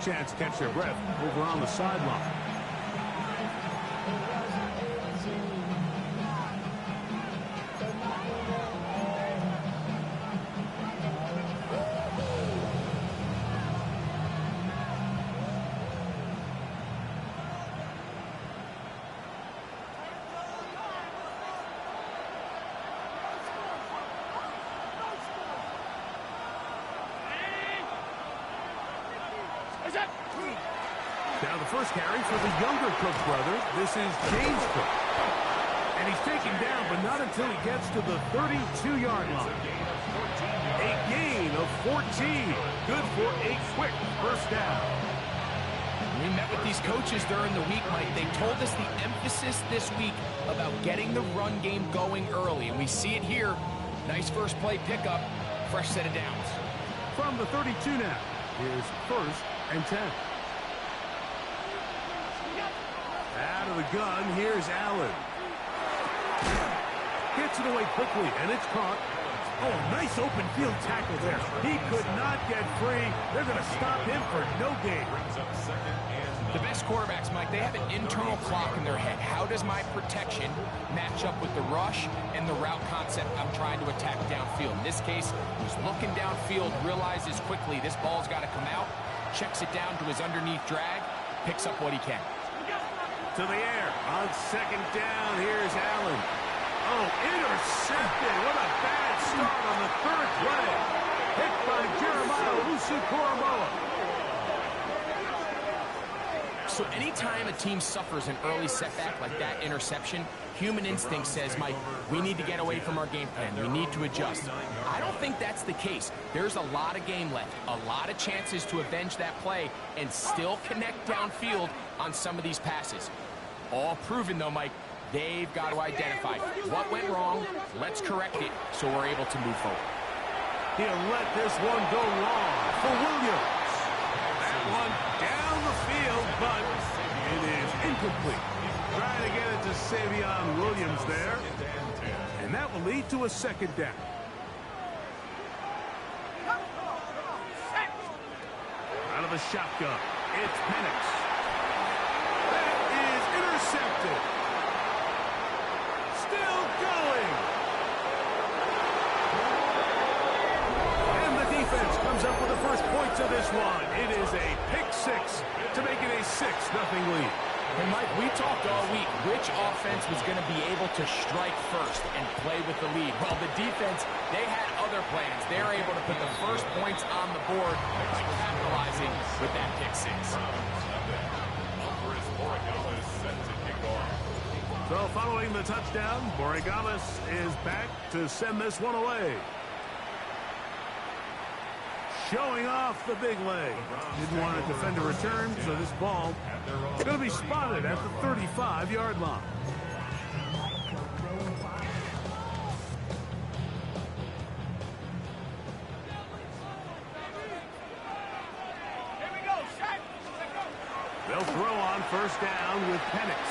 chance to catch their breath over on the sideline. Now the first carry for the younger Cook brothers. This is James Cook. And he's taken down, but not until he gets to the 32-yard line. A gain of 14. Good for a quick first down. We met with these coaches during the week, Mike. They told us the emphasis this week about getting the run game going early. And we see it here. Nice first play pickup. Fresh set of downs. From the 32 now. Here's first and 10. Out of the gun, here's Allen. Gets it away quickly, and it's caught. Oh, nice open field tackle there. He could not get free. They're going to stop him for no gain. The best quarterbacks, Mike, they have an internal clock in their head. How does my protection match up with the rush and the route concept I'm trying to attack downfield? In this case, he's looking downfield, realizes quickly this ball's got to come out, checks it down to his underneath drag, picks up what he can. To the air. On second down, here's Allen. Oh, intercepted. What a bad start on the third play. Hit by Jeremiah Owusu-Koramoah. So anytime a team suffers an early setback like that interception, human instinct says, Mike, we need to get away from our game plan. We need to adjust. I don't think that's the case. There's a lot of game left, a lot of chances to avenge that play and still connect downfield on some of these passes. All proven, though, Mike, they've got to identify what went wrong, let's correct it so we're able to move forward. He'll let this one go long for Williams. That one down the field, but it is incomplete. Trying to get it to Savion Williams there. And that will lead to a second down. Out of the shotgun, it's Penix. That is intercepted. Still going. And the defense comes up with the first points of this one. It is a pick six to make it a 6-0 lead. And Mike, we talked all week which offense was going to be able to strike first and play with the lead. Well, the defense, they had other plans. They're able to put the first points on the board by capitalizing with that pick six. So following the touchdown, Borregales is back to send this one away. Showing off the big leg. Didn't want to defend a return, so this ball is going to be spotted at the 35-yard line. They'll throw on first down with Penix.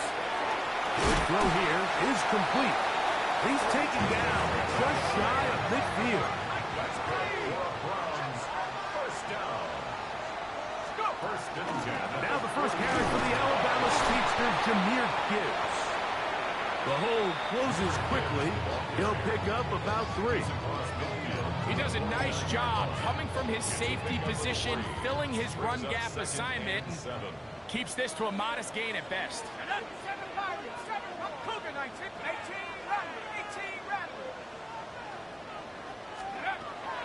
The throw here is complete. He's taken down just shy of midfield. Now the first carry for the Alabama speedster, Jahmyr Gibbs. The hold closes quickly. He'll pick up about 3. He does a nice job coming from his safety position, filling his run gap assignment, and keeps this to a modest gain at best.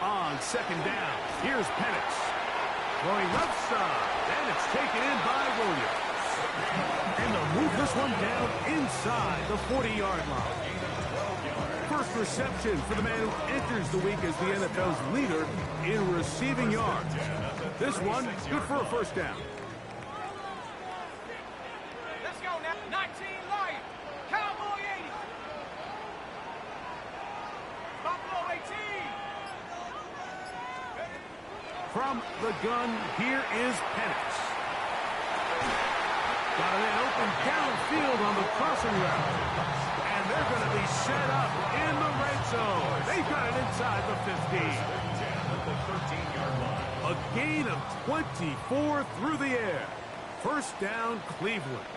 On second down, here's Penix. Going left side, and it's taken in by Williams. And they'll move this one down inside the 40-yard line. First reception for the man who enters the week as the NFL's leader in receiving yards. This one, good for a first down. Let's go now. 19 Lion. Cowboy 80. Buffalo 18. From the gun, here is Penix. Got a man open downfield on the crossing route. And they're going to be set up in the red zone. They've got it inside the 15. A gain of 24 through the air. First down, Cleveland.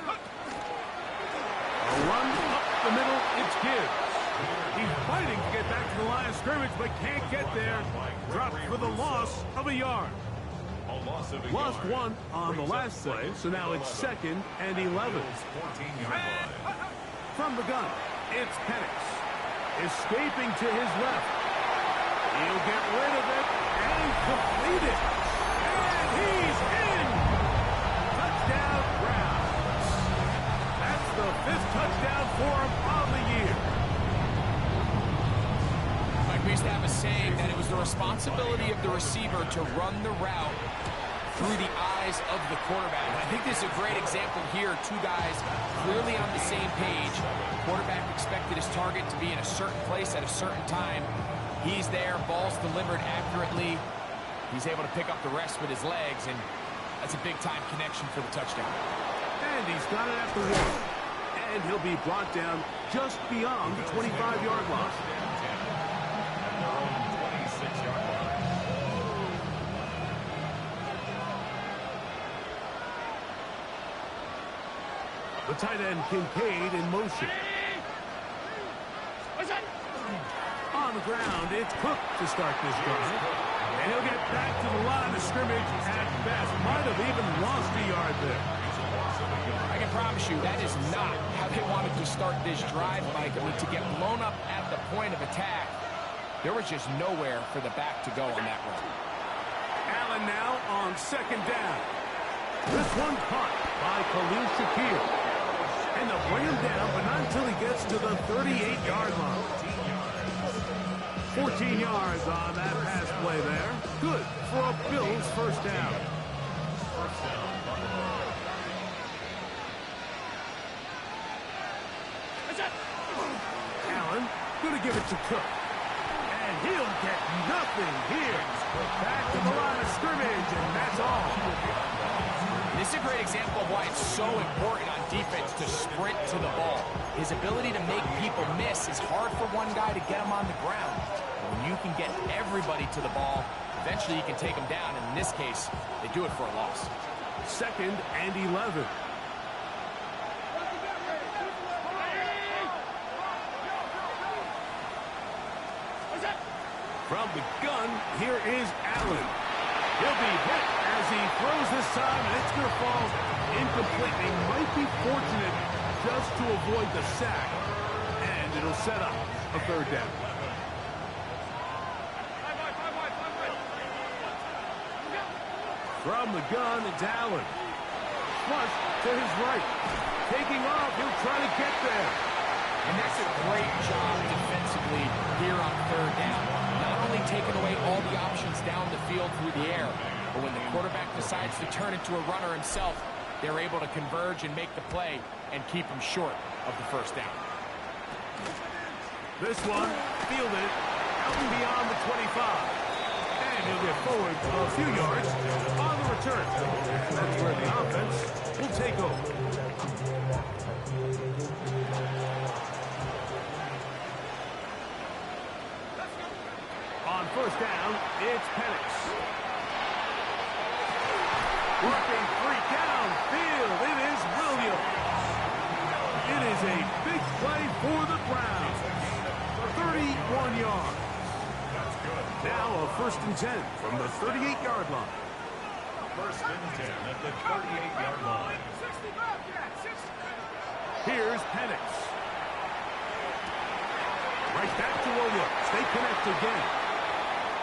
A run up the middle, it's Gibbs. He's fighting to get back to the line of scrimmage, but can't get there. Dropped for the loss of a yard. Lost one on the last play, so now it's 2nd and 11. From the gun, it's Penix. Escaping to his left. He'll get rid of it and complete it. And he's in! Touchdown, Browns. That's the 5th touchdown for him on the year. Like we used to have a saying that it was the responsibility of the receiver to run the route through the eyes of the quarterback. And I think this is a great example here. Two guys clearly on the same page. The quarterback expected his target to be in a certain place at a certain time. He's there, ball's delivered accurately. He's able to pick up the rest with his legs, and that's a big-time connection for the touchdown. And he's got it at the 1. And he'll be brought down just beyond the 25-yard line. The tight end, Kincaid, in motion. On the ground, it's Cook to start this drive. And he'll get back to the line of scrimmage at best. Might have even lost a yard there. I can promise you that is not how they wanted to start this drive, Mike. I mean, to get blown up at the point of attack, there was just nowhere for the back to go on that run. Allen now on 2nd down. This one caught by Khalil Shakir. And they'll bring him down, but not until he gets to the 38-yard line. 14 yards on that pass play there. Good for a Bills first down. Allen going to give it to Cook. And he'll get nothing here. Back to the line of scrimmage, and that's all. This is a great example of why it's so important on defense to sprint to the ball. His ability to make people miss is hard for one guy to get him on the ground. When you can get everybody to the ball, eventually you can take them down. And in this case, they do it for a loss. 2nd and 11. From the gun, here is Allen. He'll be hit as he throws this time, and it's going to fall incomplete. They might be fortunate just to avoid the sack, and it'll set up a 3rd down. From the gun, it's Allen. Flush to his right. Taking off, he'll try to get there. And that's a great job defensively here on 3rd down. Not only taking away all the options down the field through the air, but when the quarterback decides to turn into a runner himself, they're able to converge and make the play and keep him short of the 1st down. This one, fielded out and beyond the 25. And he'll get forward a few yards on the return. That's where the offense will take over. On 1st down, it's Penix. Working 3 downfield. It is Williams. It is a big play for the Browns. 31 yards. Now a 1st and 10 from the 38-yard line. 1st and 10 at the 38-yard line. Here's Penix. Right back to Williams. They connect again.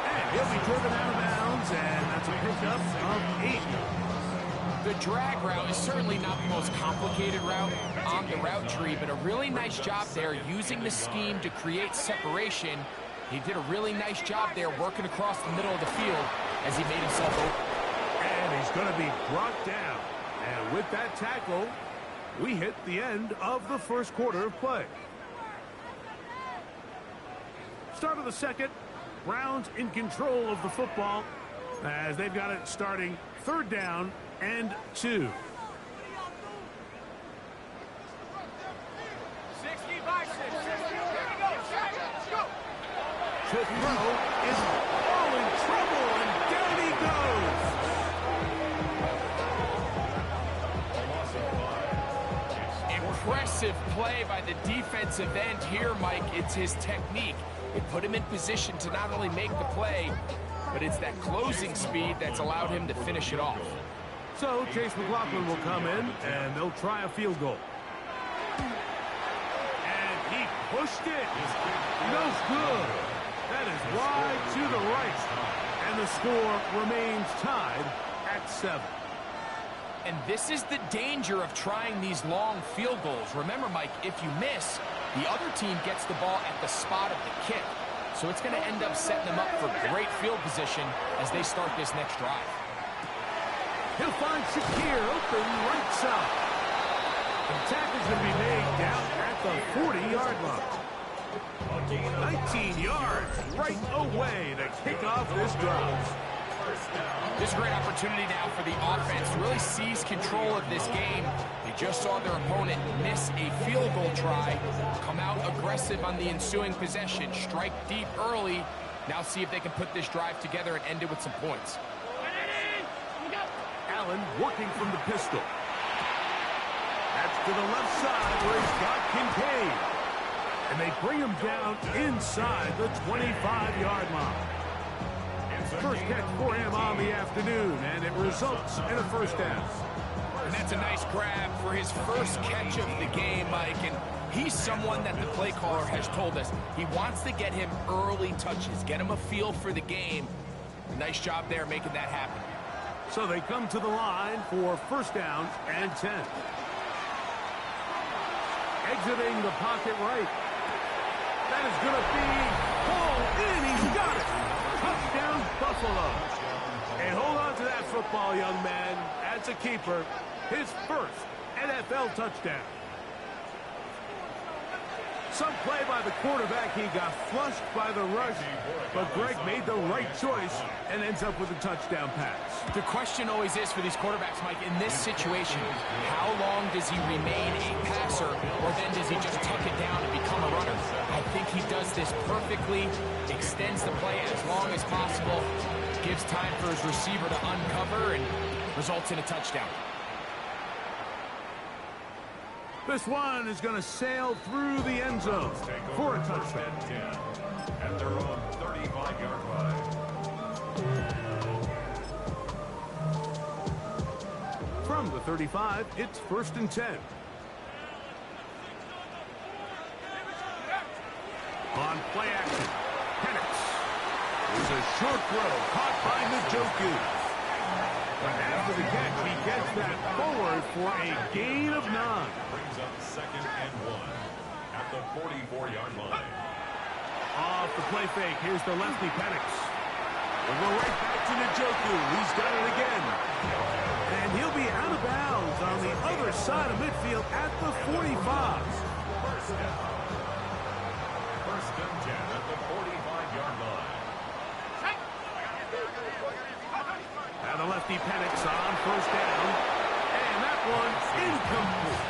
And he'll be driven out of bounds, and that's a pickup of 8. The drag route is certainly not the most complicated route on the route tree, but a really nice job there using the scheme to create separation. He did a really nice job there working across the middle of the field as he made himself open. And he's going to be brought down. And with that tackle, we hit the end of the 1st quarter of play. Start of the 2nd. Browns in control of the football as they've got it starting 3rd down and 2. 60 by 6. Here we go. Let's go. To throw is impressive play by the defensive end here, Mike. It's his technique. It put him in position to not only make the play, but it's that closing speed that's allowed him to finish it off. So Chase McLaughlin will come in, and they'll try a field goal. And he pushed it. No good. That is wide to the right. And the score remains tied at 7. And this is the danger of trying these long field goals. Remember, Mike, if you miss, the other team gets the ball at the spot of the kick. So it's going to end up setting them up for great field position as they start this next drive. He'll find Shakir open right side. The tackle's going to be made down at the 40-yard line. 19 yards right away to kick off this drive. This is a great opportunity now for the offense to really seize control of this game. They just saw their opponent miss a field goal try, come out aggressive on the ensuing possession, strike deep early. Now see if they can put this drive together and end it with some points. Allen working from the pistol. That's to the left side where he's got Kincaid. And they bring him down inside the 25-yard line. First catch for him on the afternoon, and it results in a first down. And that's a nice grab for his first catch of the game, Mike. And he's someone that the play caller has told us he wants to get him early touches, get him a feel for the game. Nice job there making that happen. So they come to the line for first down and 10. Exiting the pocket right. That is going to be pulled in. He's got it. Touchdown, Buffalo. And hold on to that football, young man. As a keeper, his first NFL touchdown. Some play by the quarterback. He got flushed by the rush, but Greg made the right choice and ends up with a touchdown pass. The question always is for these quarterbacks, Mike, in this situation, how long does he remain a passer, or then does he just tuck it down and become a runner? I think he does this perfectly, extends the play as long as possible, gives time for his receiver to uncover, and results in a touchdown. This one is going to sail through the end zone for a touchdown. At their own 35-yard line. From the 35, it's first and 10. On play action, Penix. There's a short throw caught by Njoku. But after the catch, he gets that forward for a gain of 9. Brings up second and 1 at the 44-yard line. Off the play fake, here's the lefty Penix. We'll go right back to Njoku. He's got it again. And he'll be out of bounds on the other side of midfield at the 45. First down. First and 10 at the 45-yard line. And the lefty Penix on first down. And that one's incomplete.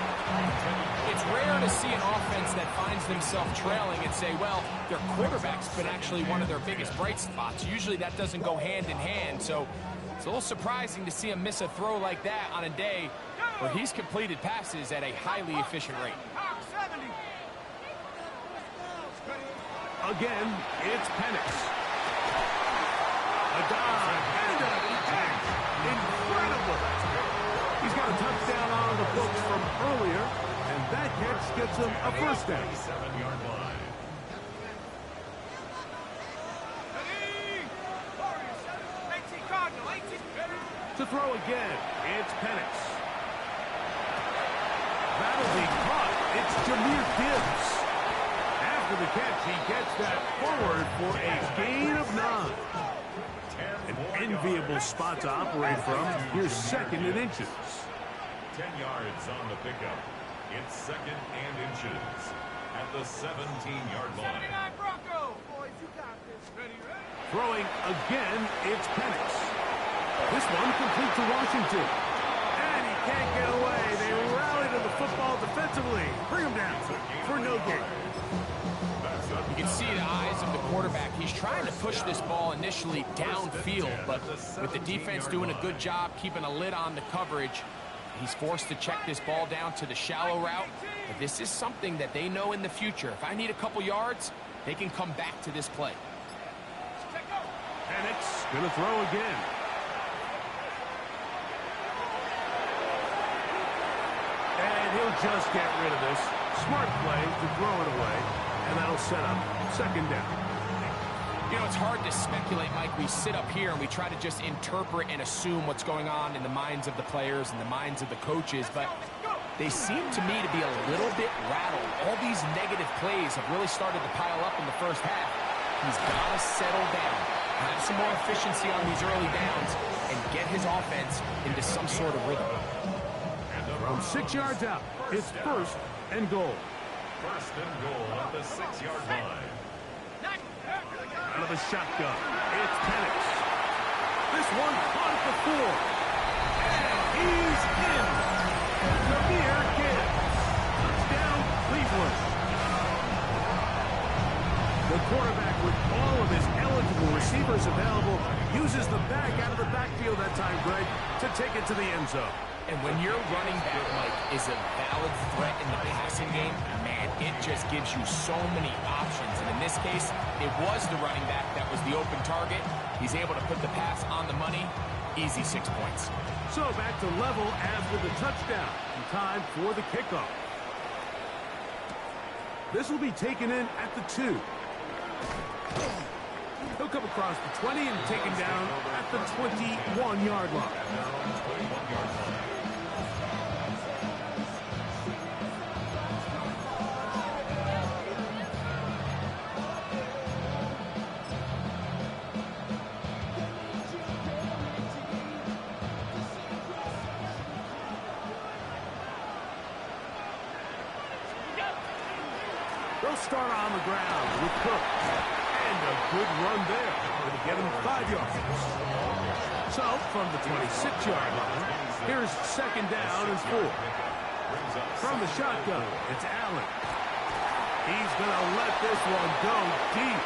It's rare to see an offense that finds themselves trailing and say, well, their quarterback's been actually one of their biggest bright spots. Usually that doesn't go hand in hand, so it's a little surprising to see him miss a throw like that on a day where he's completed passes at a highly efficient rate. Again, it's Penix. A dive and a catch. Incredible. He's got a touchdown on the books from earlier, and that catch gets him a first down. 7-yard line. To throw again, it's Penix. That'll be caught. It's Jahmyr Gibbs. After the catch, he gets that forward for a gain of 9. An enviable spot to operate from. Here's second and inches. 10 yards on the pickup. It's second and inches at the 17-yard line. Throwing again, it's Penix. This one complete to Washington. And he can't get away. They rally to the football defensively. Bring him down for no gain. You can see the eyes of the quarterback. He's trying to push this ball initially downfield, but with the defense doing a good job keeping a lid on the coverage, He's forced to check this ball down to the shallow route. But this is something that they know in the future. If I need a couple yards, they can come back to this play. And it's going to throw again. And he'll just get rid of this. Smart play to throw it away. And that'll set up second down. You know, it's hard to speculate, Mike. We sit up here and we try to just interpret and assume what's going on in the minds of the players and the minds of the coaches, but they seem to me to be a little bit rattled. All these negative plays have really started to pile up in the first half. He's got to settle down, have some more efficiency on these early downs, and get his offense into some sort of rhythm. From 6 yards out, it's first and goal. First and goal at the 6-yard line. Out of the shotgun, it's Penix. This one caught at the 4. And he's in. Jameer Gibbs. Touchdown, Cleveland. The quarterback, with all of his eligible receivers available, uses the back out of the backfield that time, Greg, to take it to the end zone. And when your running back, Mike, is a valid threat in the passing game, man, it just gives you so many options. And in this case, it was the running back that was the open target. He's able to put the pass on the money. Easy 6 points. So back to level after the touchdown. And time for the kickoff. This will be taken in at the 2. He'll come across the 20 and taken down at the 21-yard line. They'll start on the ground with Cook. And a good run there. It'll get him 5 yards. So, from the 26-yard line, here's second down and 4. From the shotgun, it's Allen. He's going to let this one go deep.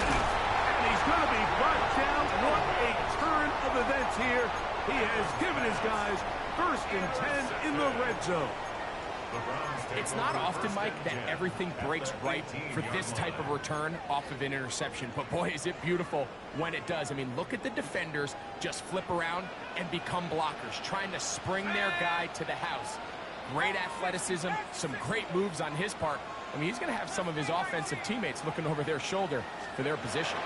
And he's going to be brought down. What a turn of events here. He has given his guys first and 10 in the red zone. It's not often, Mike, that everything breaks right for this type of return off of an interception. But, boy, is it beautiful when it does. I mean, look at the defenders just flip around and become blockers, trying to spring their guy to the house. Great athleticism, some great moves on his part. I mean, he's going to have some of his offensive teammates looking over their shoulder for their position.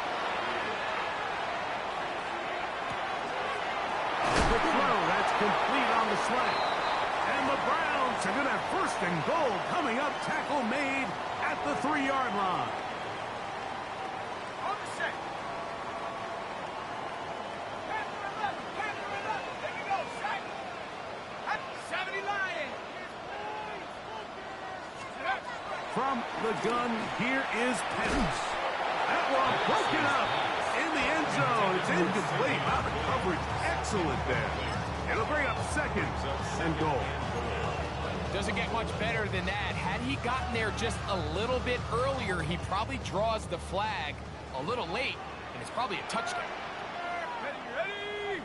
The throw, that's complete on the slant. And the Browns are going to have first and goal coming up. Tackle made at the 3-yard line. On the set. Panther 11. There you go, sack. At 70 Lions. From the gun, here is Penix. That one broken up in the end zone. It's incomplete. Wow, the coverage excellent there. It'll bring up second and goal. Doesn't get much better than that. Had he gotten there just a little bit earlier, he probably draws the flag a little late, and it's probably a touchdown. Ready?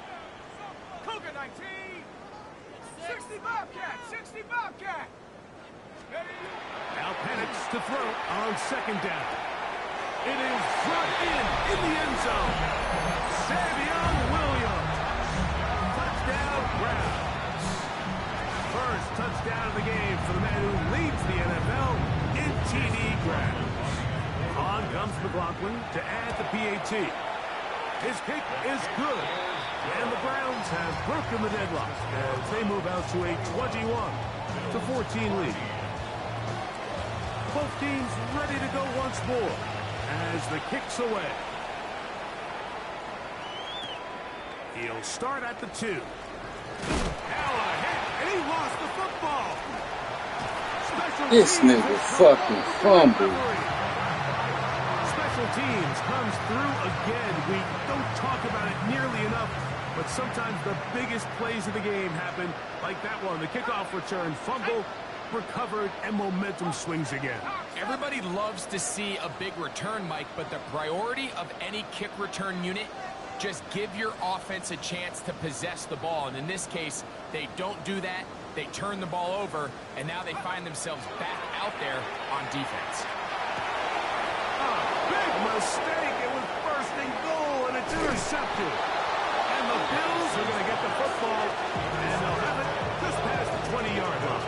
Cougar 19. 60 Bobcat. 60 Bobcat. Ready? Now Penix to throw on second down. It is brought in the end zone. Savion Williams. Touchdown, Browns. First touchdown of the game for the man who leads the NFL in TD grabs. On comes McLaughlin to add the PAT. His kick is good. And the Browns have broken the deadlock as they move out to a 21-14 lead. Both teams ready to go once more as the kick's away. He'll start at the 2. Now a hit, and he lost the football. Special This teams nigga has fucking fumbled. Special teams comes through again. We don't talk about it nearly enough, but sometimes the biggest plays of the game happen like that one. The kickoff return fumble recovered, and momentum swings again. Everybody loves to see a big return, Mike, but the priority of any kick return unit, just give your offense a chance to possess the ball. And in this case, they don't do that. They turn the ball over, and now they find themselves back out there on defense. Big mistake. It was first and goal, and it's intercepted. And the Bills are going to get the football, and they'll have it just past the 20-yard line.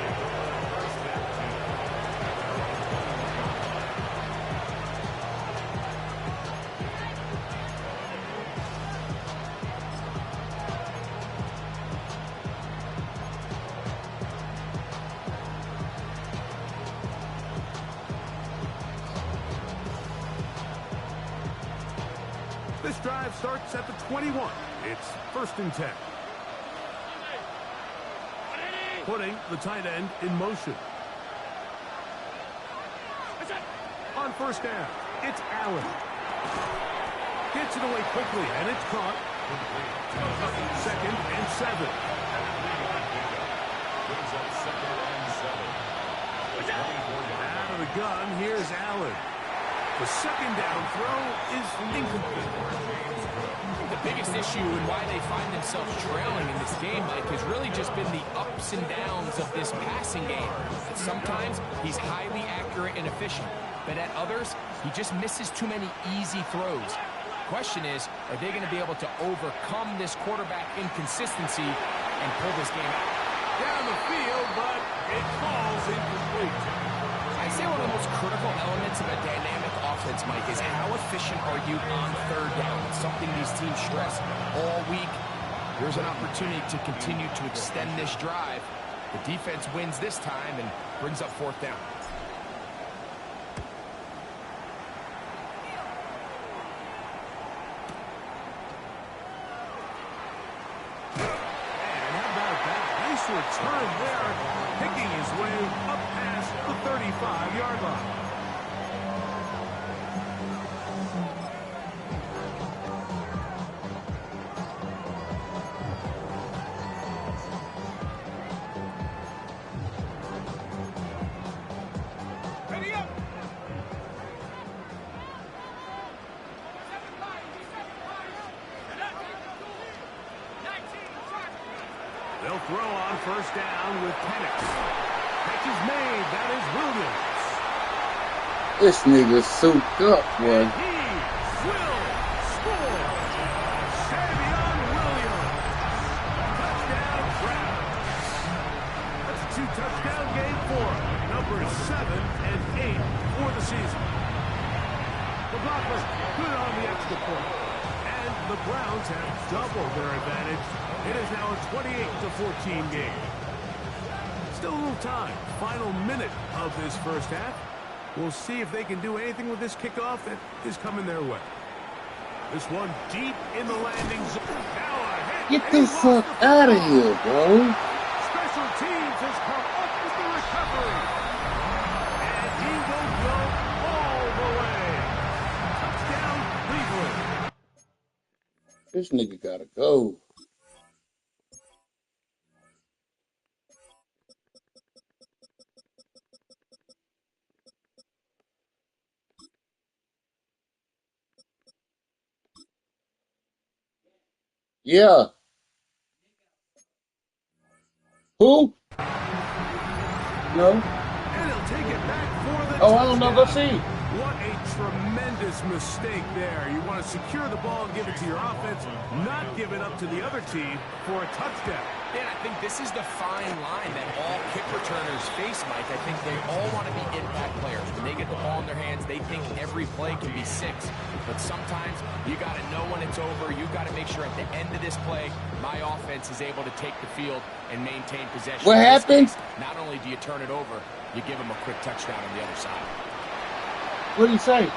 This drive starts at the 21. It's first and 10. Putting the tight end in motion. On first down, it's Allen. Gets it away quickly, and it's caught. Second and 7. Out of the gun, here's Allen. The second down throw is incomplete. The biggest issue and why they find themselves trailing in this game, Mike, has really just been the ups and downs of this passing game. Sometimes he's highly accurate and efficient, but at others, he just misses too many easy throws. The question is, are they going to be able to overcome this quarterback inconsistency and pull this game out? Down the field, but it falls incomplete. I say one of the most critical elements of a dynamic offense, Mike, is how efficient are you on third down? It's something these teams stress all week. Here's an opportunity to continue to extend this drive. The defense wins this time and brings up fourth down. And how about that? Nice return there, picking his way up past the 35-yard line. Ready up. They'll throw on first down with Penix. Catch is made. That is Williams. This nigga souped up, boy. He will score. Savion Williams. Touchdown, Browns. That's a 2-touchdown game for him. Numbers 7 and 8 for the season. The blocker good on the extra point. And the Browns have doubled their advantage. It is now a 28-14 game. Still a little time. Final minute of this first half. We'll see if they can do anything with this kickoff that is coming their way. This one deep in the landing zone. Now a hit. Get the fuck out of here, bro. Special teams has come up with the recovery. And he will go all the way. Touchdown, Cleveland. This nigga gotta go. Yeah. Who? No. And he'll take it back for the Oh, I don't know. Go touchdown. see. What a tremendous mistake there. You want to secure the ball and give it to your offense, not give it up to the other team for a touchdown. Dan, I think this is the fine line that all kick returners face, Mike. I think they all want to be impact players. When they get the ball in their hands, they think every play can be 6. But sometimes you got to know when it's over. You got to make sure at the end of this play, my offense is able to take the field and maintain possession. What happened? Not only do you turn it over, you give them a quick touchdown on the other side. What did he say?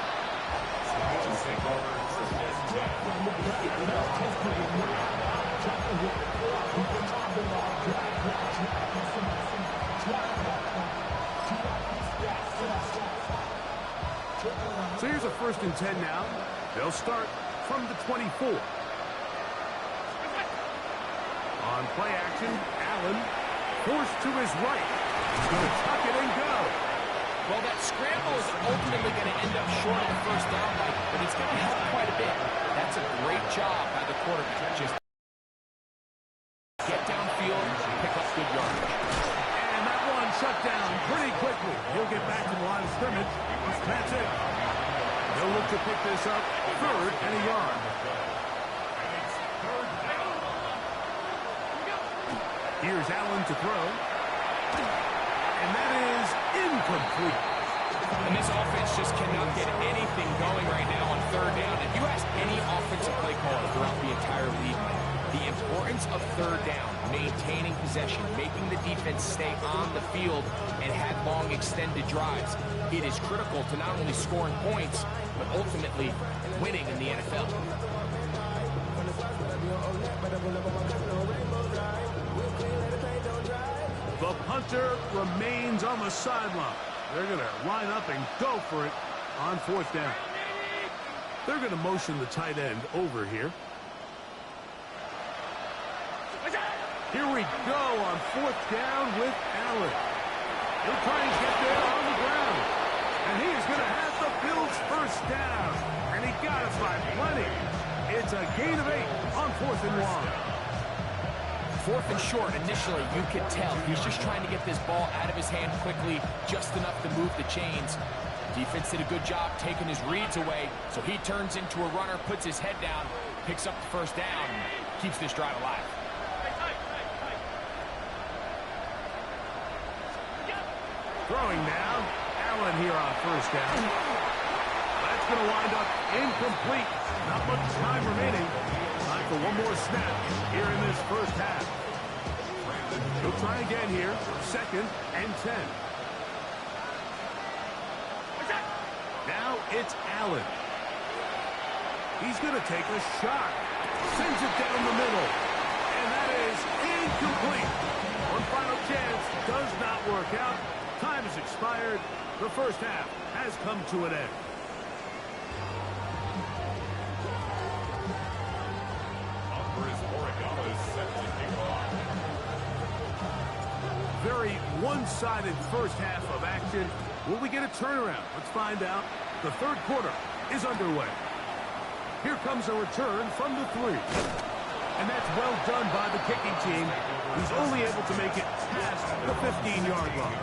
So here's a first and 10 now. They'll start from the 24. On play action, Allen Forced to his right. He's going to tuck it and go. Well, that scramble is ultimately going to end up short of the first down, Mike, but it's going to help quite a bit. That's a great job by the quarterback. Just get downfield and pick up good yardage. And that one shut down pretty quickly. He'll get back to the line of scrimmage. That's it. They'll look to pick this up 3rd and a yard. Here's Allen to throw. And that is incomplete. And this offense just cannot get anything going right now on 3rd down. If you ask any offensive play caller throughout the entire league, the importance of 3rd down, maintaining possession, making the defense stay on the field, and have long extended drives, it is critical to not only scoring points, but ultimately winning in the NFL. The punter remains on the sideline. They're going to line up and go for it on 4th down. They're going to motion the tight end over here. Here we go on 4th down with Allen. He'll try and get there on the ground. And he is going to have the Bills' first down. And he got it by plenty. It's a gain of 8 on 4th and 1. 4th and short, initially, you could tell he's just trying to get this ball out of his hand quickly, just enough to move the chains. Defense did a good job taking his reads away, so he turns into a runner, puts his head down, picks up the first down, and keeps this drive alive. Throwing now, Allen here on 1st down. That's going to wind up incomplete. Not much time remaining. Time for one more snap here in this first half. He'll try again here. 2nd and 10. Now it's Allen. He's going to take a shot. Sends it down the middle. And that is incomplete. One final chance. Does not work out. Time has expired. The first half has come to an end. Very one-sided first half of action. Will we get a turnaround? Let's find out. The 3rd quarter is underway. Here comes a return from the 3. And that's well done by the kicking team, who's only able to make it past the 15-yard line.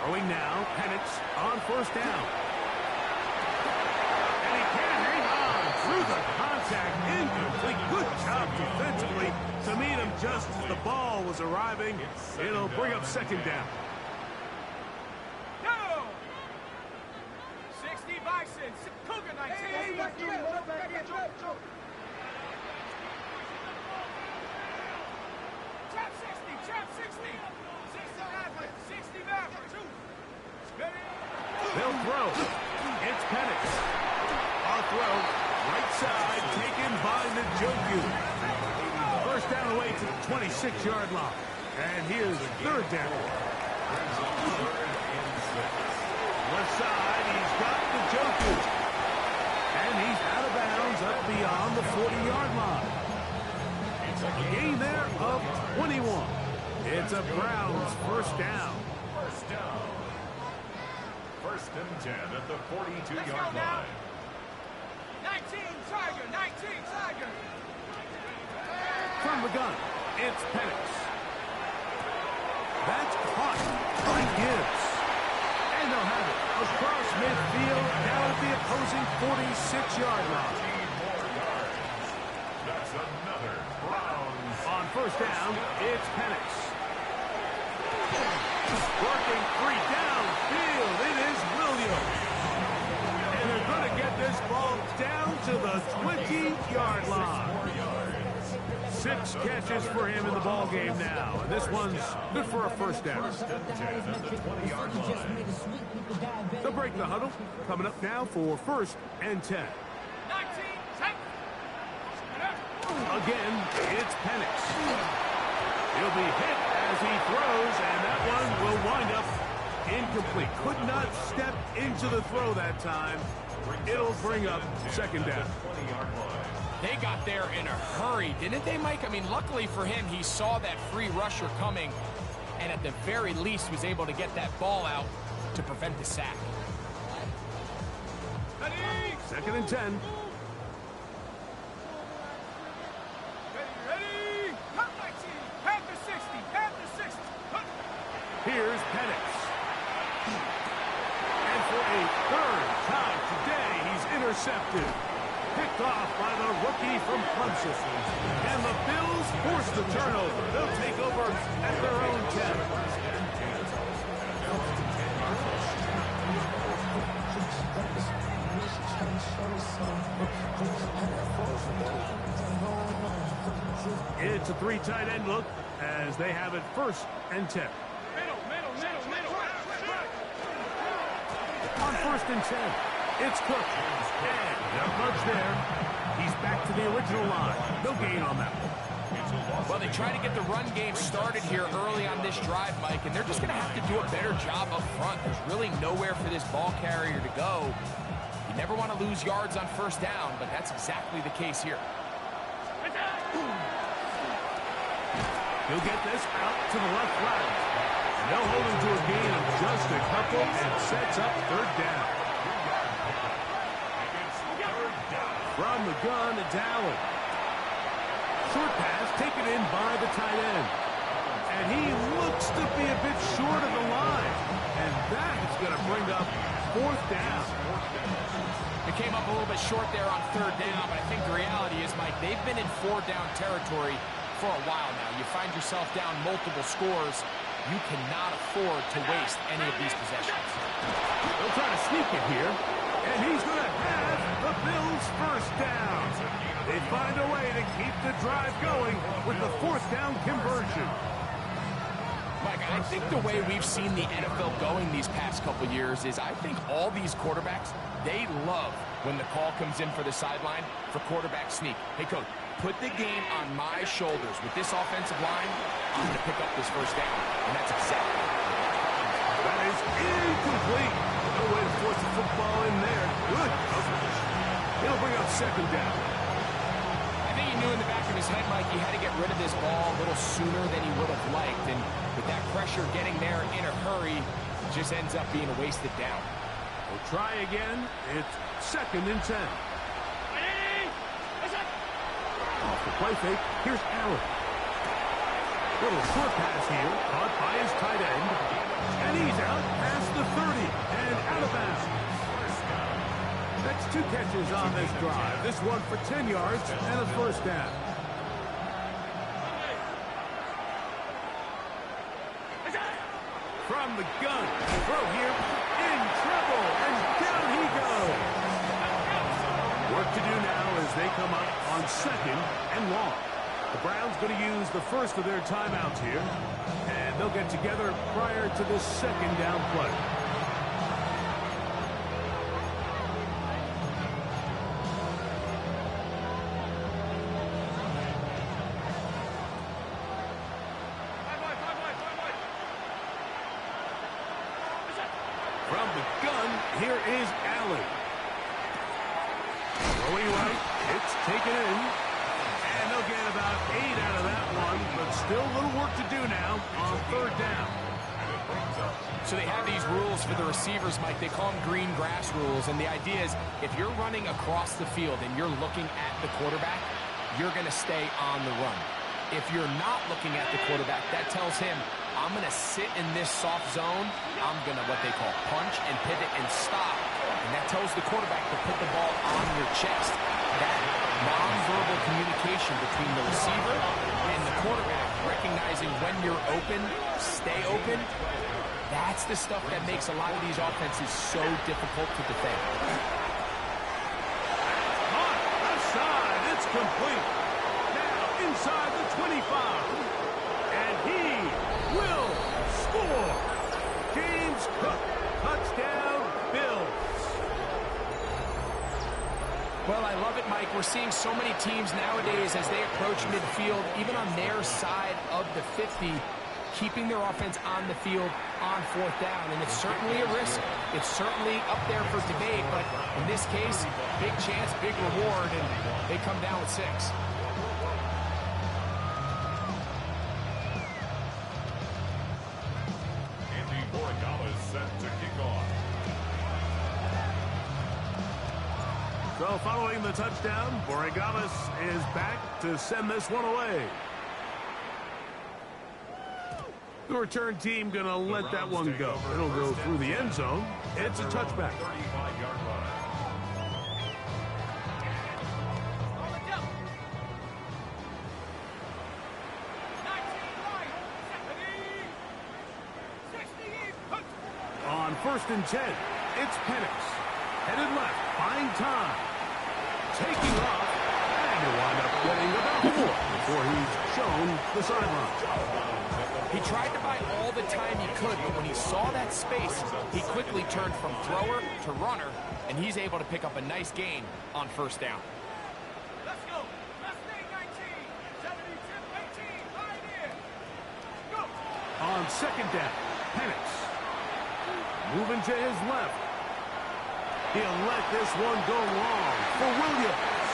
Throwing now, Penix on 1st down. And he can't hang on through the contact. Incomplete. Good job defensively to meet him just as the ball was arriving. It'll bring up 2nd down. Go! 60 Bison, Cougar 19. Trap 60, trap 60. 60 Maverick, 60 Maverick. They'll throw. It's Penix. On throw, right side, taken by Njoku. First down away to the 26-yard line. And here's 3rd down. Left side, he's got Njoku. And he's out of bounds up beyond the 40-yard line. A gain there of 21. It's a Browns first down. 1st and 10 at the 42-yard line. 19 Tiger, 19 Tiger. From the gun, it's Penix. That's caught by Gibbs. And they'll have it across midfield, down at the opposing 46-yard line. That's another Browns. On 1st down, it's Penix. Working 3 downfield, it is Williams. And they're going to get this ball down to the 20-yard line. 6 catches for him in the ball game now. And this one's good for a first down. They'll break the huddle. Coming up now for 1st and 10. 19, take. Again, it's Penix. He'll be hit as he throws, and that one will wind up incomplete. Could not step into the throw that time. It'll bring up second down. They got there in a hurry, didn't they, Mike? I mean, luckily for him, he saw that free rusher coming, and at the very least was able to get that ball out to prevent the sack. Second and 10. Ready? Cut my team. Panther 60. Panther 60. Here's Penix. And for a third time today, he's intercepted. Picked off by the rookie from Clemson. And the Bills force the turnover. They'll take over at their own 10. It's a three tight end look as they have it first and 10. On first and 10, it's Cook. And no punch there. He's back to the original line. No gain on that one. Well, they try to get the run game started here early on this drive, Mike, and they're just going to have to do a better job up front. There's really nowhere for this ball carrier to go. You never want to lose yards on first down, but that's exactly the case here. He'll get this out to the left flat. They'll hold him to a gain of just a couple and sets up third down. From the gun, it's Allen. Short pass taken in by the tight end. And he looks to be a bit short of the line. And that is going to bring up fourth down. It came up a little bit short there on third down, but I think the reality is, Mike, they've been in four-down territory for a while now. You find yourself down multiple scores. You cannot afford to waste any of these possessions. They'll try to sneak it here. And he's going to have the Bills' first down. They find a way to keep the drive going with the fourth down conversion. Mike, I think the way we've seen the NFL going these past couple years is I think all these quarterbacks, they love when the call comes in for the sideline for quarterback sneak. Hey, coach, put the game on my shoulders. With this offensive line, I'm going to pick up this first down. And that's exactly what that is incomplete. No way to force the football in there. Good coverage. He'll bring up second down. I think he knew in the back of his head, Mike, he had to get rid of this ball a little sooner than he would have liked. And with that pressure getting there in a hurry, it just ends up being a wasted down. We'll try again. It's second and 10. Off the play fake, here's Allen. Little short pass here, caught by his tight end. And he's out past the 30 and out of bounds. That's 2 catches on this drive. This one for 10 yards and a first down. From the gun, throw here, in trouble, and down he goes. Work to do now as they come up on second and long. The Browns going to use the first of their timeouts here, and they'll get together prior to this second down play. From the gun, here is Allen. Throwing right, it's taken in. And they'll get about 8 out of that one, but still a little work to do now on third down. So they have these rules for the receivers, Mike. They call them green grass rules. And the idea is if you're running across the field and you're looking at the quarterback, you're going to stay on the run. If you're not looking at the quarterback, that tells him, I'm going to sit in this soft zone. I'm going to what they call punch and pivot and stop. And that tells the quarterback to put the ball on your chest. That nonverbal communication between the receiver and the quarterback, recognizing when you're open, stay open, that's the stuff that makes a lot of these offenses so difficult to defend. Left side, it's complete. Now inside the 25. And he will score. James Cook, touchdown, Bills. Well, I love it, Mike. We're seeing so many teams nowadays as they approach midfield, even on their side of the 50, keeping their offense on the field on 4th down. And it's certainly a risk. It's certainly up there for debate. But in this case, big chance, big reward, and they come down with 6. Set to kick off. So following the touchdown, Borregales is back to send this one away. The return team going to let that one go. It'll go through the end zone. It's a touchback. 35-yard line. On 1st and 10, it's Penix. Headed left, buying time. Taking off, and he'll wind up getting about 4 before he's shown the sideline. He tried to buy all the time he could, but when he saw that space, he quickly turned from thrower to runner, and he's able to pick up a nice gain on 1st down. Let's go. Let's stay 19. 70, 10, 18. Line in. Go. On 2nd down, Penix. Moving to his left. He'll let this one go long for Williams.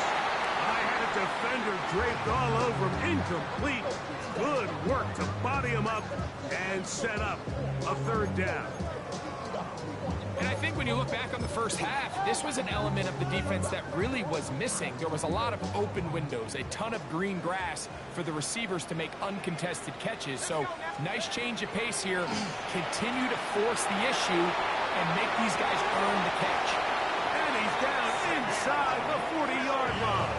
I had a defender draped all over him. Incomplete. Good work to body him up and set up a 3rd down. And I think when you look back on the first half, this was an element of the defense that really was missing. There was a lot of open windows, a ton of green grass for the receivers to make uncontested catches. So nice change of pace here. Continue to force the issue and make these guys earn the catch. And he's down inside the 40-yard line.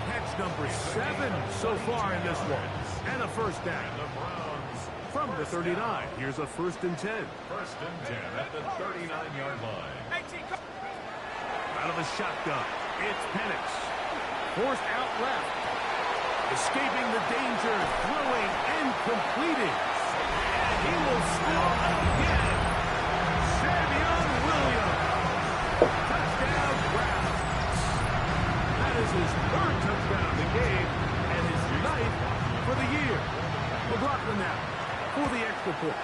Catch number 7 so far in this one. And a 1st down. From the 39, here's a 1st and 10. 1st and 10 at the 39-yard line. Out of the shotgun, it's Penix. Forced out left. Escaping the danger, throwing and completing. And he will score again. Savion Williams. Touchdown Browns. That is his 3rd touchdown of the game and his 9th for the year. McLaughlin now for the extra point.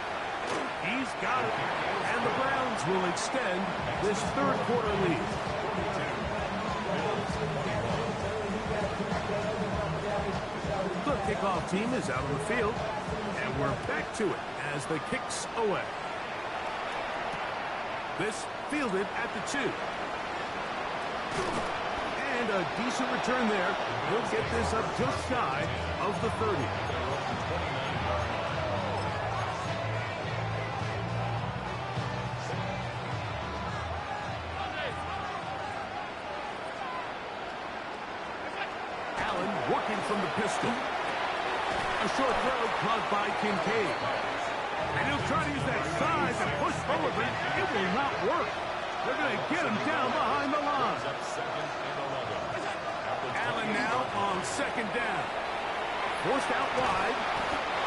He's got it. And the Browns will extend this 3rd quarter lead. The kickoff team is out on the field. And we're back to it as the kicks away. This fielded at the 2. And a decent return there. He'll get this up just shy of the 30. From the pistol. A short throw caught by Kincaid. And he'll try to use that size and push forward, but it will not work. They're going to get him down behind the line. Allen now on 2nd down. Forced out wide.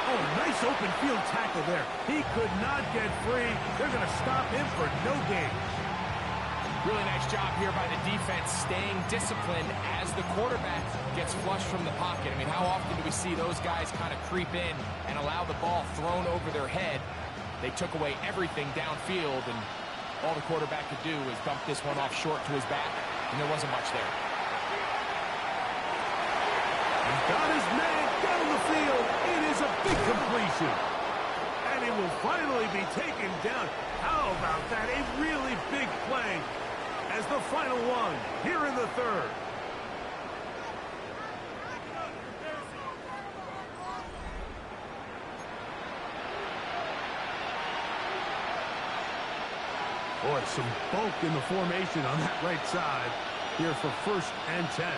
Oh, nice open field tackle there. He could not get free. They're going to stop him for no gain. Really nice job here by the defense, staying disciplined as the quarterback gets flushed from the pocket. I mean, how often do we see those guys kind of creep in and allow the ball thrown over their head? They took away everything downfield, and all the quarterback could do was dump this one off short to his back, and there wasn't much there. He's got his man down the field. It is a big completion. And he will finally be taken down. How about that? A really big play. As the final one here in the 3rd. Boy, some bulk in the formation on that right side here for 1st and 10.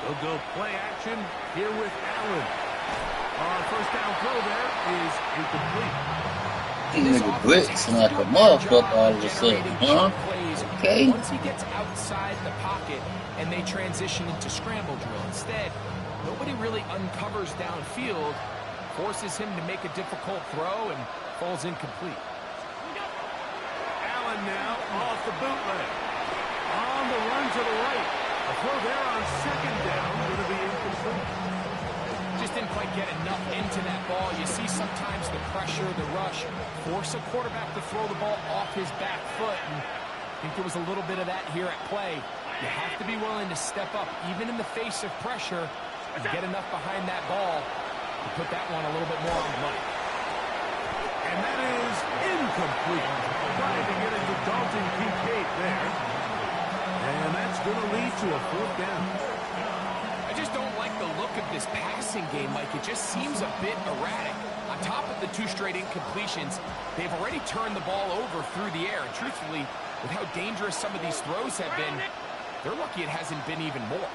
They'll go play action here with Allen. First down throw there is incomplete. Nigga blitzing like a motherfucker all of a sudden, huh? Okay. Once he gets outside the pocket and they transition into scramble drill. Instead, nobody really uncovers downfield, forces him to make a difficult throw, and falls incomplete. Allen now off the bootleg. On the run to the right. A throw there on 2nd down. Going to be incomplete. just didn't quite get enough into that ball. You see sometimes the pressure, the rush, force a quarterback to throw the ball off his back foot. And I think there was a little bit of that here at play. You have to be willing to step up, even in the face of pressure, and get enough behind that ball to put that one a little bit more on the money. And that is incomplete. Trying to get into Dalton Kincaid there. And that's going to lead to a 4th down. I just don't like the look of this passing game, Mike. It just seems a bit erratic. On top of the 2 straight incompletions, they've already turned the ball over through the air. And truthfully, with how dangerous some of these throws have been, they're lucky it hasn't been even more.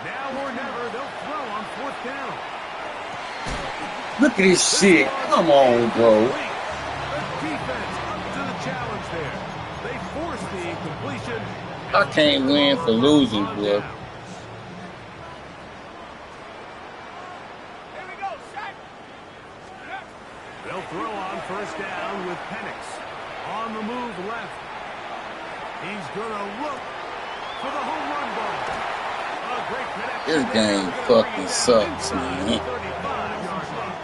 Now or never, they'll throw on 4th down. Look at this shit. Come on, bro. The defense up to the challenge there. They force the incompletion. I can't win for losing, bro. Here we go, set. They'll throw on 1st down with Penix. On the move left. He's going to look for the home run ball. A great connection. This game fucking sucks, man. 35-yard line.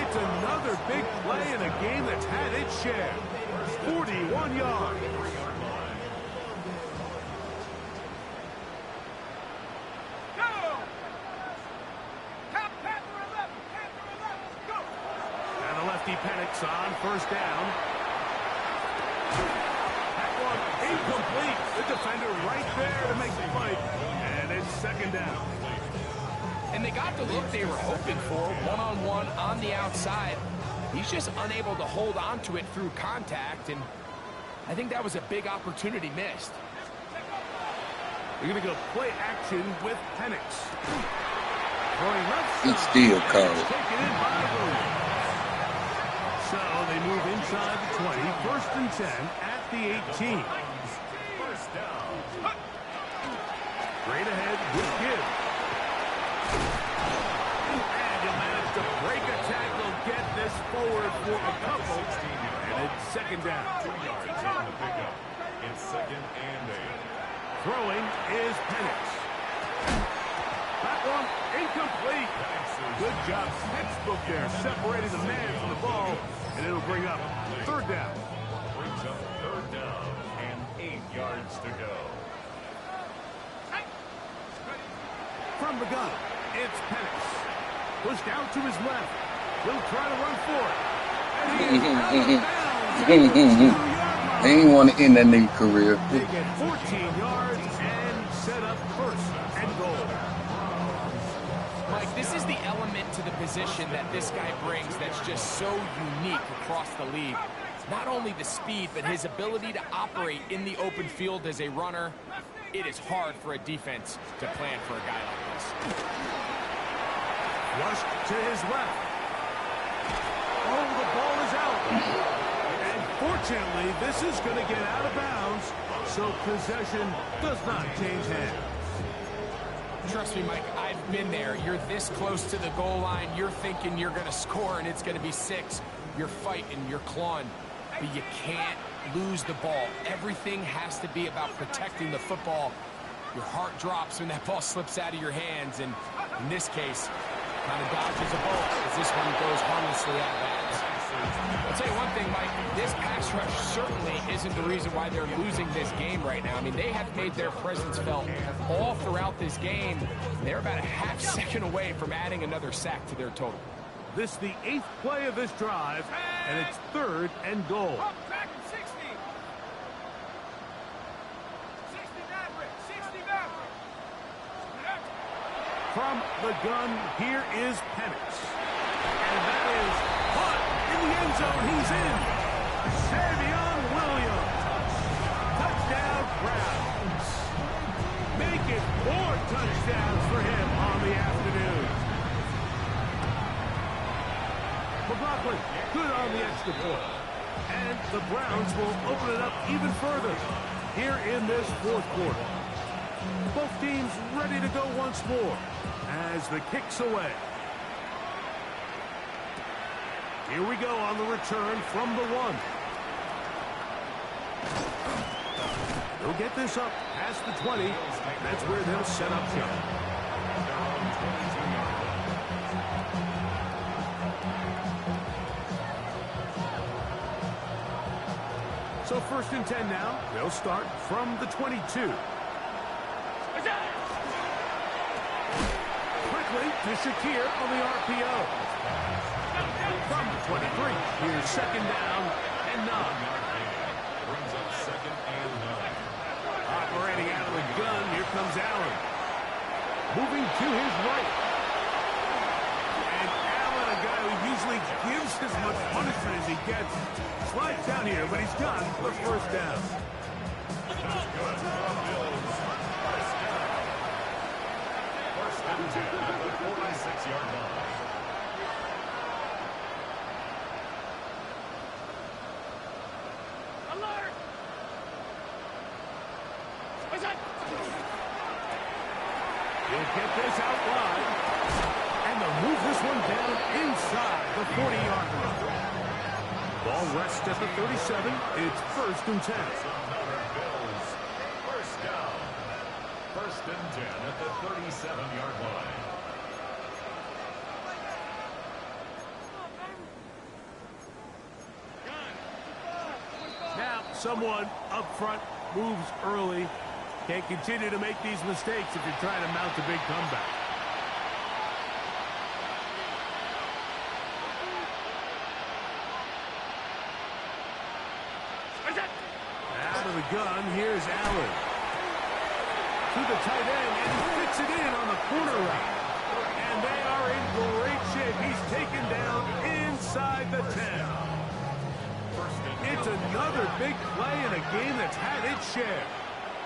It's another big play in a game that's had its share. 41 yards. Go. Top Panther 11, go. And the lefty Penix on 1st down. That one incomplete. The defender right there to make the fight. And it's 2nd down. And they got the look they were hoping for, one-on-one on the outside. He's just unable to hold on to it through contact, and I think that was a big opportunity missed. We're going to go play action with Penix. Throwing left He's side. still covered. Taken in by Williams. So they move inside the 20, 1st and 10 at the 18. First down. Straight ahead with Gibbs. And he'll manage to break a tackle, get this forward for a couple. And it's 2nd down. 2 yards on the pickup. It's 2nd and 8. Throwing is Penix. That one incomplete. Good job, textbook there, separating the man from the ball, and it'll bring up 3rd down. Brings up 3rd down and 8 yards to go. From the gun, it's Penix. Pushed out to his left. He'll try to run for it. And he is out of bounds at the 2-yard line. They ain't want to end that nigga career. They get 14 yards and set up 1st and goal. Mike, this is the element to the position that this guy brings that's just so unique across the league. Not only the speed, but his ability to operate in the open field as a runner. It is hard for a defense to plan for a guy like this. Rushed to his left. Oh, the ball is out. And fortunately, this is going to get out of bounds, so possession does not change hands. Trust me, Mike, I've been there. You're this close to the goal line. You're thinking you're going to score, and it's going to be 6. You're fighting, you're clawing, but you can't lose the ball. Everything has to be about protecting the football. Your heart drops when that ball slips out of your hands, and in this case, kind of dodges a bullet as this one goes harmlessly out of bounds. I'll tell you one thing, Mike, this pass rush certainly isn't the reason why they're losing this game right now. I mean, they have made their presence felt all throughout this game. They're about a half second away from adding another sack to their total. This is the 8th play of this drive, and it's 3rd and goal. Up back in 60. 60 Maverick. 60 Maverick. From the gun, here is Penix. And that is caught in the end zone. He's in. Savion Williams. Touchdown, Browns. Make it 4 touchdowns for him on the afternoon. McLaughlin, good on the extra point. And the Browns will open it up even further here in this 4th quarter. Both teams ready to go once more as the kick's away. Here we go on the return from the 1. They'll get this up past the 20. That's where they'll set up shop. So 1st and 10 now. They'll start from the 22. Quickly to Shakir on the RPO. From the 23. Here's 2nd down and 9. Brings up 2nd and 9. Operating out of the gun, here comes Allen. Moving to his right. And Allen, a guy who usually gives as much punishment as he gets, slides down here, but he's got the 1st down. First and 10 at the 46-yard line. Alert! He'll get this out wide. And they'll move this one down inside the 40-yard line. Ball rests at the 37. It's 1st and 10. Bills. First down. 1st and 10 at the 37-yard line. Now, someone up front moves early. Can't continue to make these mistakes if you're trying to mount a big comeback. Out of the gun, here's Allen. To the tight end, and he fits it in on the corner route. And they are in great shape. He's taken down inside the 10. It's another big play in a game that's had its share.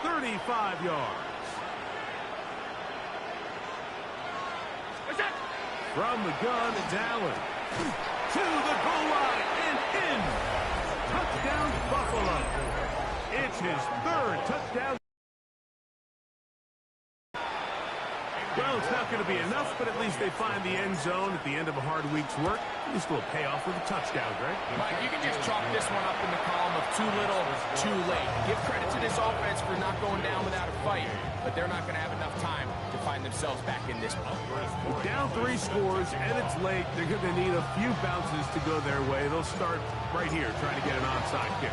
35 yards. From the gun, it's Allen. To the goal line and in. Touchdown, Buffalo. It's his 3rd touchdown. Well, it's not going to be enough, but at least they find the end zone at the end of a hard week's work. At least will pay off with a touchdown, Greg. Mike, you can just chalk this one up in the column of too little, too late. Give credit to this offense for not going down without a fight, but they're not going to have enough time to find themselves back in this one. Down 3 scores, and it's late. They're going to need a few bounces to go their way. They'll start right here trying to get an onside kick.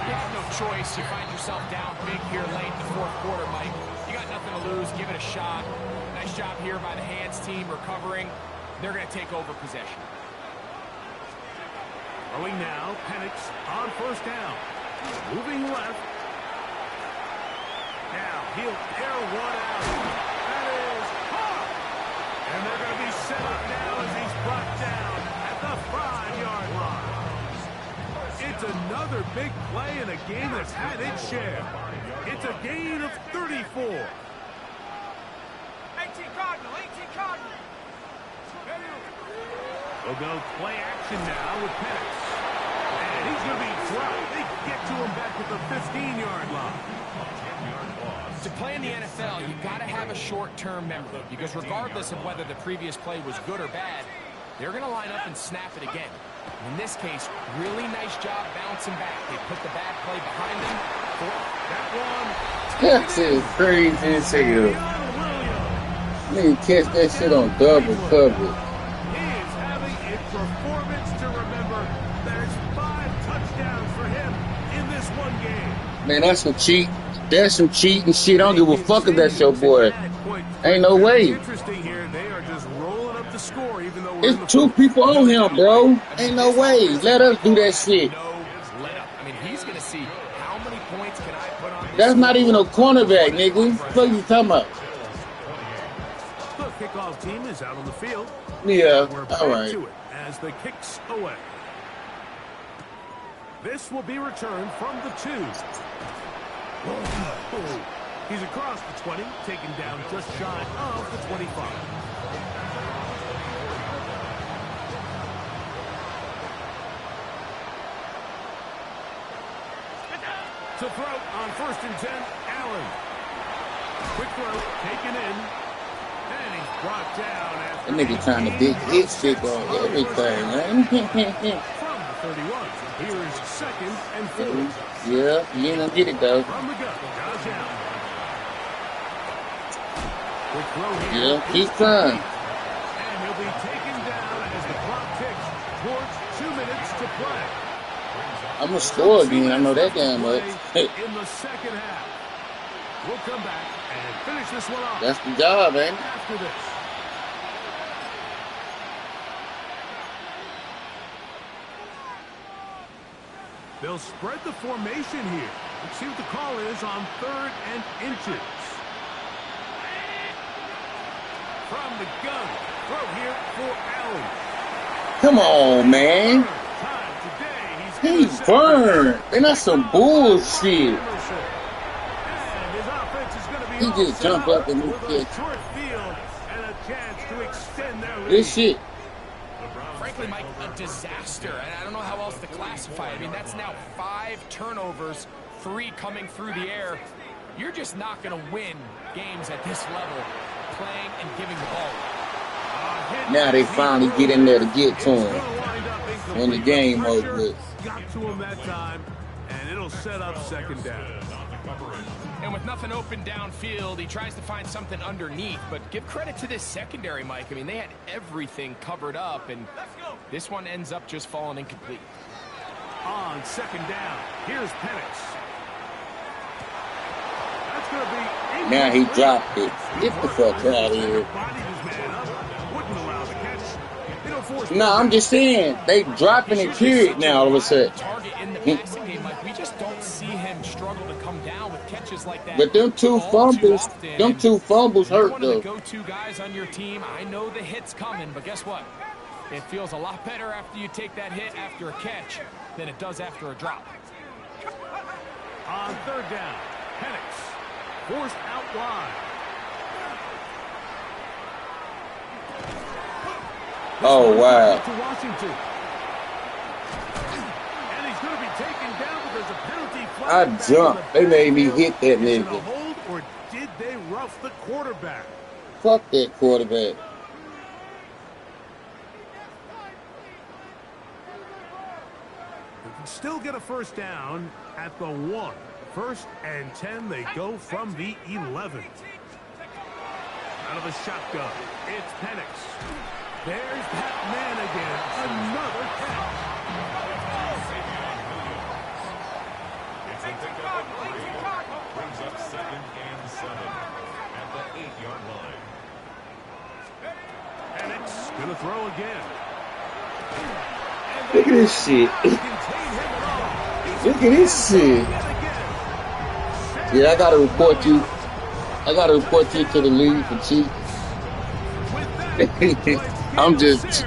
You have no choice. You find yourself down big here late in the 4th quarter, Mike. You got nothing to lose. Give it a shot. Nice job here by the hands team recovering. They're going to take over possession. Throwing now, Penix on 1st down. Moving left. Now he'll air one out. That is caught. And they're going to be set up now as he's brought down at the 5-yard line. It's another big play in a game that's had its share. It's a gain of 34. 18 Cardinal, 18 Cardinal. They'll go play action now with Penix. And he's going to be dropped. They get to him back at the 15-yard line. To play in the NFL, you've got to have a short-term memory, because regardless of whether the previous play was good or bad, they're going to line up and snap it again. In this case, really nice job bouncing back. They put the bad play behind them. That one. That shit is crazy as hell. Nigga catch that shit on double coverage. He is having a performance to remember. There's 5 touchdowns for him in this one game. Man, that's some cheat. That's some cheating shit. I don't give a fuck if that's your boy. Ain't no way. Interesting here. They are just rolling up the score, even though It's 2 people on him, bro. Ain't no way. Let us do that shit. No let up. I mean, he's going to see how many points can I put on this. That's not even a cornerback, nigga. What are you talking about? The kickoff team is out on the field. Yeah, We're all back right. to it as the kicks away. This will be returned from the 2. He's across the 20, taken down just shy of the 25. To throw on 1st and 10, Allen. Quick throw, taken in. And he's brought down after That nigga trying to big hit shit on everything, man. from the 31. Here's 2nd and 4. Yeah, you ain't gonna get it though. From the gun, Josh Allen. Quick throw here. Yeah, keep trying. And he'll be taken down as the clock ticks towards 2 minutes to play. I'm gonna score again. I know that damn much. In the second half. We'll come back and finish this one off. That's the job, man. After this. They'll spread the formation here. Let's see what the call is on 3rd and inches. From the gun. Throw here for Allen. Come on, man. Time today. He burned. And that's some bullshit. He just jumped up and moved. This shit. Frankly, Mike, a disaster, and I don't know how else to classify it. I mean, that's now 5 turnovers, 3 coming through the air. You're just not going to win games at this level, playing and giving the ball. Now they finally get in there to get to him when the game over. Got to him that time, and it'll set up 2nd down. And with nothing open downfield, he tries to find something underneath. But give credit to this secondary, Mike. I mean, they had everything covered up, and this one ends up just falling incomplete. On 2nd down, here's Penix. That's going to be incomplete. Now he dropped it. Get the fuck out of here. No, I'm just saying, they dropping it period now all of a sudden. Target in the passing game, Mike. We just don't see him struggle to come down with catches like that. But them two fumbles hurt one though. of the go-to guys on your team. I know the hit's coming, but guess what? It feels a lot better after you take that hit after a catch than it does after a drop. On 3rd down, Penix forced out wide. Oh, wow. To Washington. And he's going to be taken down, but there's a penalty flag. I jumped. They made me hit that Is it a nigga. hold, or did they rough the quarterback? Fuck that quarterback. They can still get a 1st down at the 1. 1st and 10, they go from the 11. Out of the shotgun, it's Penix. There's that man again. Another catch. It's a pickup of 3. Brings up 2nd and 7 at the 8-yard line. Penix gonna throw again. Look at this shit. Look at this shit. Yeah, I gotta report you. I gotta report you to the league for cheating. I'm just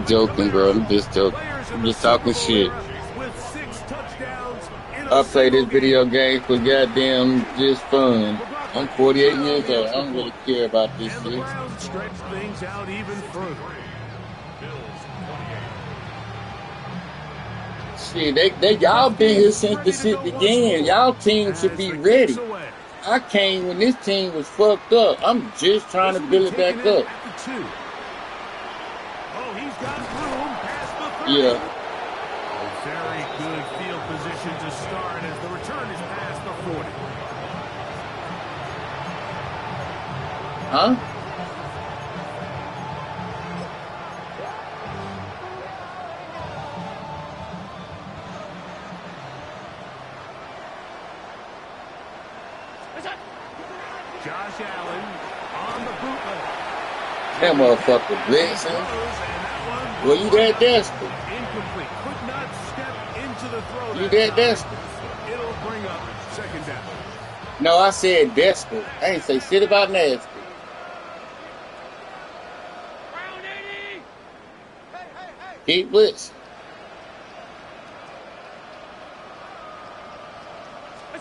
joking, bro. I'm just joking. I'm just talking shit. I play this video game for goddamn just fun. I'm 48 years old. I don't really care about this shit. Stretch things out even further. Shit, they y'all been here since the shit began. Y'all team should be ready. I came when this team was fucked up. I'm just trying to build it back up. Yeah. Very good field position to start as the return is past the 40. Huh? Josh Allen on the bootleg. That motherfucker blitzing. Well, you that desperate. Incomplete. Could not step into the throw. You that desperate. It'll bring up 2nd down. No, I said desperate. I ain't say shit about nasty. Keep blitzing.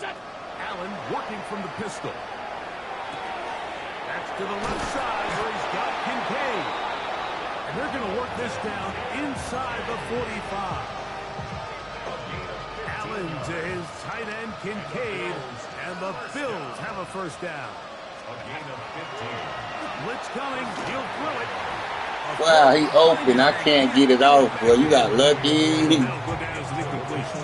Allen working from the pistol. That's to the left side where he's got Kincaid. And they're going to work this down inside the 45. Allen to his tight end Kincaid. And the Bills have a 1st down. A gain of 15. Blitz coming. He'll throw it. Wow, he open. I can't get it off, boy. You got lucky. That'll go down as an incompletion.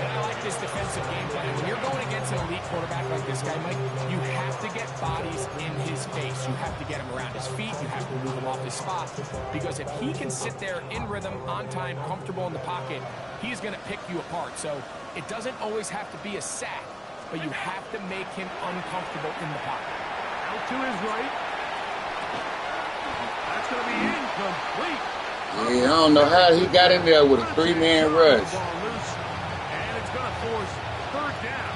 And I like this defensive game plan. When you're going against an elite quarterback like this guy, Mike, you have to get bodies in his face. You have to get him around his feet. You have to move him off his spot. Because if he can sit there in rhythm, on time, comfortable in the pocket, he's going to pick you apart. So it doesn't always have to be a sack, but you have to make him uncomfortable in the pocket. Out to his right. That's going to be incomplete. Yeah, I don't know how he got in there with a 3-man rush. And it's going to force third down.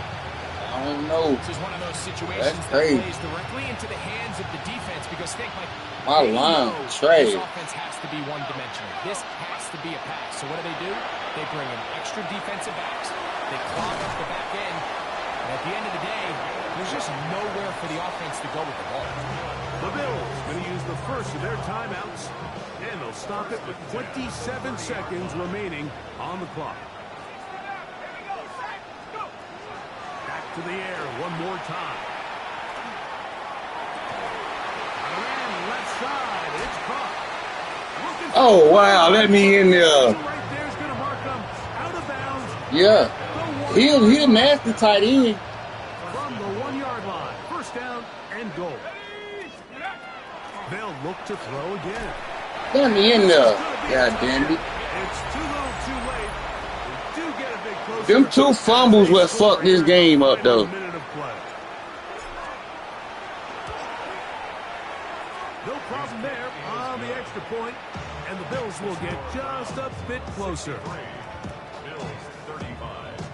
I don't know. This is one of those situations That's that crazy. plays directly into the hands of the defense because think like My they line, know trash. this offense has to be one-dimensional. This has to be a pass. So what do? They bring in extra defensive backs. They clog up the back end. And at the end of the day, there's just nowhere for the offense to go with the ball. The Bills going to use the first of their timeouts, and they'll stop it with 27 seconds remaining on the clock. Back to the air one more time. And left side, it's caught. Oh, wow, let me in there. Right there's going to mark them out of bounds. Yeah. He'll nasty tight end. From the 1-yard line, first down and goal. They'll look to throw again. Let me in there. God damn it. It's too little too late. They do get a bit closer. Them 2 fumbles will fuck this game up, though. Minute of play. No problem there on the extra point, and the Bills will get just a bit closer. Bills 35.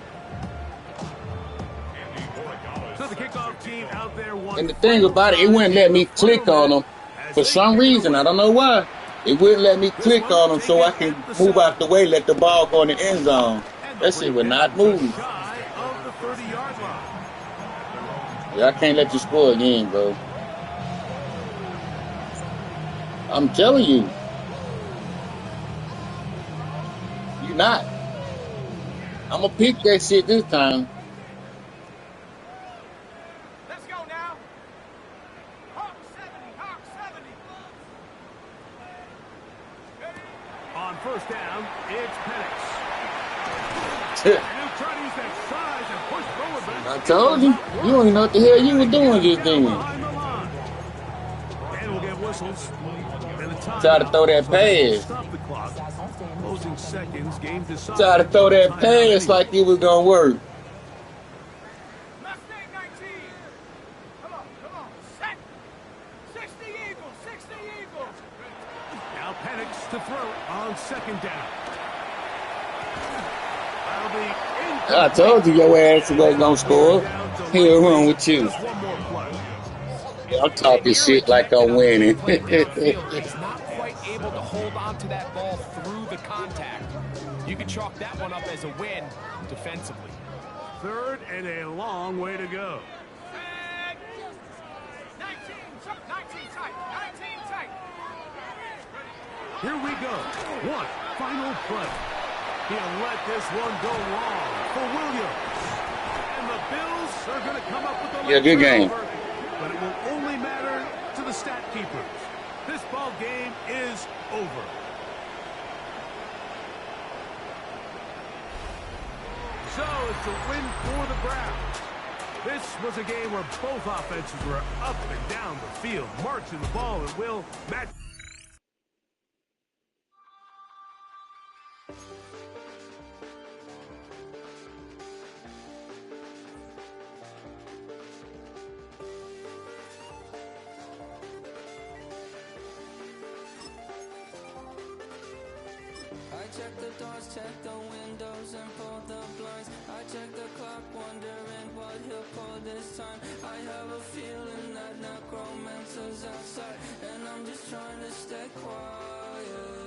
Andy Borregales. So the kickoff team out there won. And the thing about it, it wouldn't let me click on them. For some reason, I don't know why. It wouldn't let me click on them so I can move out the way, let the ball go in the end zone. That shit would not move. Shy of the 30-yard line. Yeah, I can't let you score again, bro. I'm telling you. You're not. I'm going to pick that shit this time. Let's go now. Hawk 70, Hawk 70. On first down, it's Penix. And he'll try to use that size and push forward, but I told you. You don't even know what the hell you were doing just then. behind the line. And we'll get whistles. And the time Try to throw that pass. Stop the clock. Closing seconds, game decided. Try to throw that pass like it was going to work. Mustang 19. Come on. Set. 60 Eagles, 60 Eagles. Now Penix to throw on second down. That'll be I told you your ass was going to score. Hell wrong with you. just one more play. I'm talking shit like I'm winning. He's not quite able to hold on to that ball through the contact. You can chalk that one up as a win defensively. Third and a long way to go. 19 tight, 19 tight. Here we go. One final play. He'll let this one go long for Williams. And the Bills are going to come up with the Yeah, good game. turnover, but it will only matter to the stat keepers. This ball game is over. So it's a win for the Browns. This was a game where both offenses were up and down the field, marching the ball and will match. I check the doors, check the windows, and pull the blinds. I check the clock, wondering what he'll pull this time. I have a feeling that necromancer's outside, and I'm just trying to stay quiet.